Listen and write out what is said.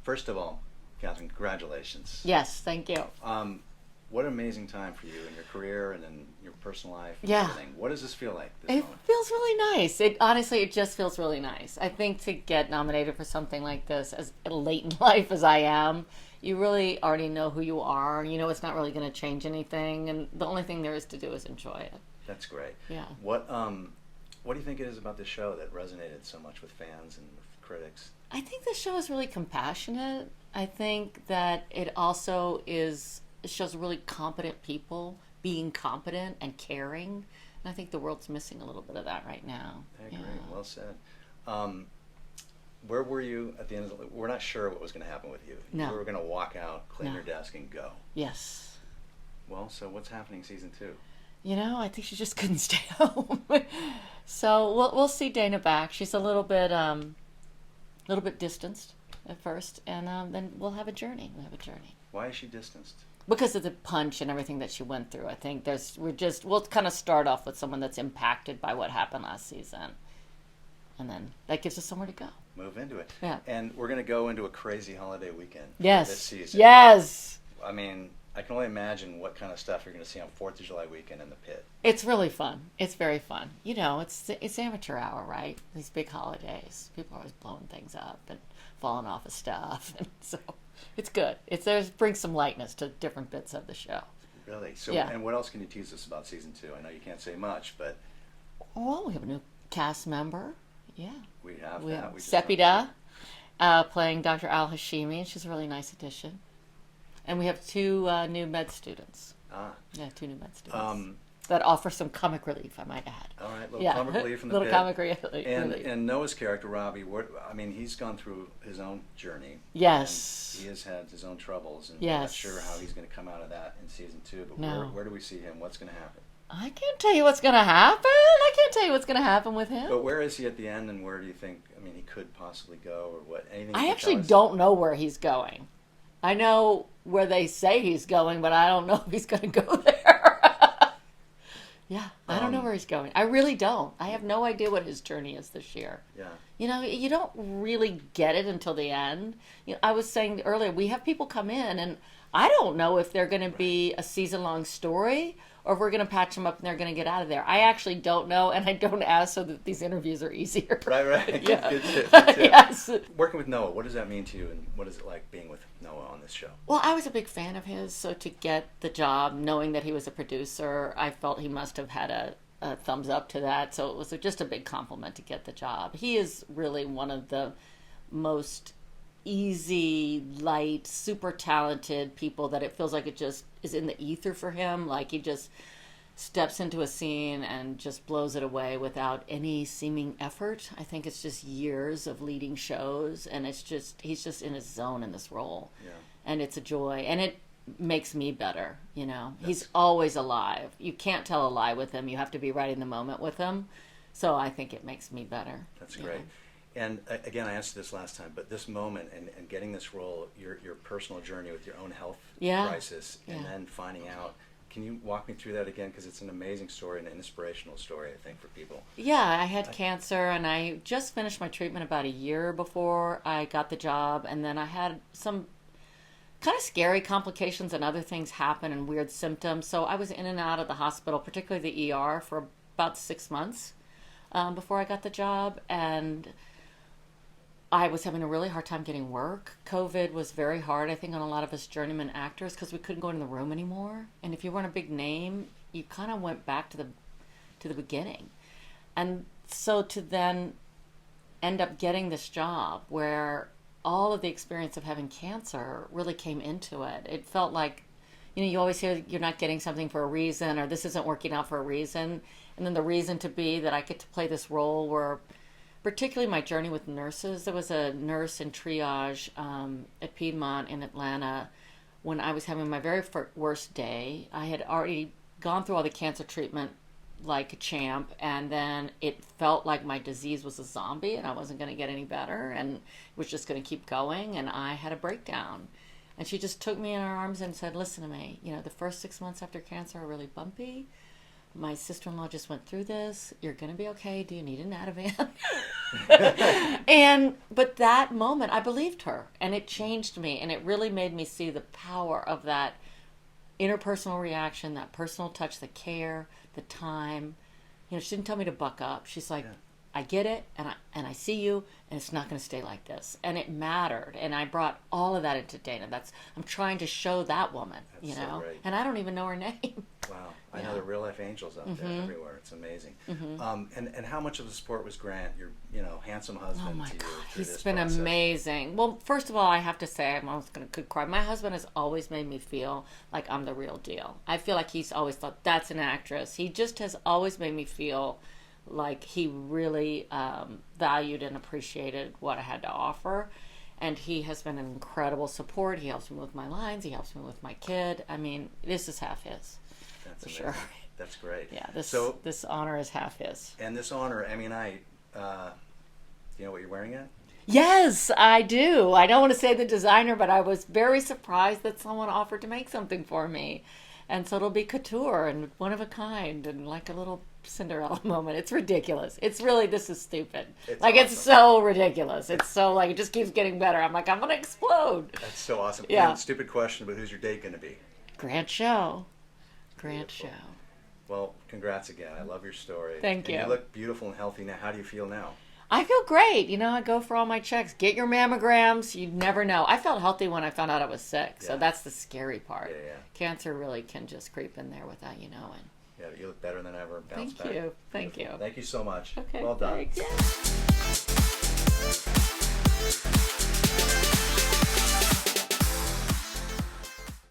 First of all, Katherine, congratulations. Yes, thank you. What an amazing time for you in your career and in your personal life and Yeah. everything. What does this feel like, this It moment? feels really nice. It honestly, it just feels really nice. I think to get nominated for something like this, as late in life as I am, you really already know who you are. You know it's not really going to change anything, and the only thing there is to do is enjoy it. That's great. Yeah. What do you think it is about this show that resonated so much with fans and with critics? I think the show is really compassionate. I think that it also it shows really competent people being competent and caring. And I think the world's missing a little bit of that right now. I agree. Well said. Where were you at the end of we're not sure what was going to happen with you. No. You were going to walk out, clean No. your desk, and go. Yes. Well, so what's happening season 2? I think she just couldn't stay home. So we'll see Dana back. She's a little bit distanced at first, and then we'll have a journey. Why is she distanced? Because of the punch and everything that she went through. I think we'll kind of start off with someone that's impacted by what happened last season, and then that gives us somewhere to go. Move into it. Yeah. And we're going to go into a crazy holiday weekend Yes. this season. Yes. I mean, I can only imagine what kind of stuff you're going to see on 4th of July weekend in the pit. It's really fun. It's very fun. It's amateur hour, right? These big holidays. People are always blowing things up and falling off of stuff. And so it's good. Brings some lightness to different bits of the show. Really? So, Yeah. And what else can you tease us about season 2? I know you can't say much, but Well, we have a new cast member. Yeah. we have We that. have We just Sepida playing Dr. Al Hashimi, and she's a really nice addition. And we have 2 new med students. Yeah, 2 new med students. That offer some comic relief, I might add. All right, little comic relief from the little pit. comic relief. And Noah's character, Robbie, he's gone through his own journey. Yes. And he has had his own troubles, and Yes. we're not sure how he's going to come out of that in season 2. But No. where do we see him? What's going to happen? I can't tell you what's going to happen. I can't tell you what's going to happen with him. But where is he at the end, and where do you think, he could possibly go, or what? Anything you I can actually tell us? don't know where he's going. I know where they say he's going, but I don't know if he's going to go there. Yeah, I don't know where he's going. I really don't. I have no idea what his journey is this year. Yeah. You don't really get it until the end. I was saying earlier, we have people come in, and I don't know if they're going to be a season-long story or if we're going to patch them up and they're going to get out of there. I actually don't know, and I don't ask so that these interviews are easier. Right. Yeah. Good tip. Yes. Working with Noah, what does that mean to you, and what is it like being with Noah on this show? Well, I was a big fan of his, so to get the job, knowing that he was a producer, I felt he must have had a thumbs up to that. So it was just a big compliment to get the job. He is really one of the most easy, light, super talented people that it feels like it just is in the ether for him. Like he just steps into a scene and just blows it away without any seeming effort. I think it's just years of leading shows, and he's just in his zone in this role. Yeah. And it's a joy, and it makes me better. He's always alive. You can't tell a lie with him. You have to be right in the moment with him. So I think it makes me better. That's great. And again, I asked you this last time, but this moment and getting this role, your personal journey with your own health crisis, and then finding out, can you walk me through that again? Because it's an amazing story and an inspirational story, I think, for people. Yeah, I had cancer, and I just finished my treatment about a year before I got the job, and then I had some kind of scary complications and other things happen and weird symptoms. So I was in and out of the hospital, particularly the ER, for about 6 months before I got the job, and I was having a really hard time getting work. COVID was very hard, I think, on a lot of us journeyman actors because we couldn't go in the room anymore. And if you weren't a big name, you kind of went back to the beginning. And so to then end up getting this job where all of the experience of having cancer really came into it. It felt like, you always hear you're not getting something for a reason, or this isn't working out for a reason. And then the reason to be that I get to play this role were particularly my journey with nurses. There was a nurse in triage at Piedmont in Atlanta when I was having my very worst day. I had already gone through all the cancer treatment like a champ, and then it felt like my disease was a zombie and I wasn't going to get any better and it was just going to keep going, and I had a breakdown. And she just took me in her arms and said, listen to me, the first 6 months after cancer are really bumpy, my sister-in-law just went through this. You're going to be okay. Do you need an Ativan? But that moment, I believed her, and it changed me, and it really made me see the power of that interpersonal reaction, that personal touch, the care, the time. She didn't tell me to buck up. She's like, I get it, and I see you, and it's not going to stay like this. And it mattered, and I brought all of that into Dana. I'm trying to show that woman, So great. and I don't even know her name. Wow, I know the real life angels out there everywhere. It's amazing. And how much of the support was Grant, your handsome husband? Oh my to you God, through he's this been process? amazing. Well, first of all, I have to say, I'm almost could cry. My husband has always made me feel like I'm the real deal. I feel like he's always thought that's an actress. He just has always made me feel like he really valued and appreciated what I had to offer. And he has been an incredible support. He helps me with my lines. He helps me with my kid. I mean, this is half his. That's for amazing. sure. That's great. Yeah, this honor is half his. And this honor, Emmy and I, do you know what you're wearing yet? Yes, I do. I don't want to say the designer, but I was very surprised that someone offered to make something for me. And so it'll be couture and one of a kind and like a little Cinderella moment. It's ridiculous. This is stupid. It's awesome. It's so ridiculous. It's so it just keeps getting better. I'm like, I'm going to explode. That's so awesome. Yeah. And stupid question, but who's your date going to be? Grant Show. Grant Show. Well, congrats again. I love your story. Thank you. And you look beautiful and healthy now. How do you feel now? I feel great. I go for all my checks. Get your mammograms. You never know. I felt healthy when I found out I was sick. So that's the scary part. Yeah. Cancer really can just creep in there without you knowing. Yeah, you look better than ever. Bounce Thank you. Thank you. Thank you so much. Okay. Well done. Thanks.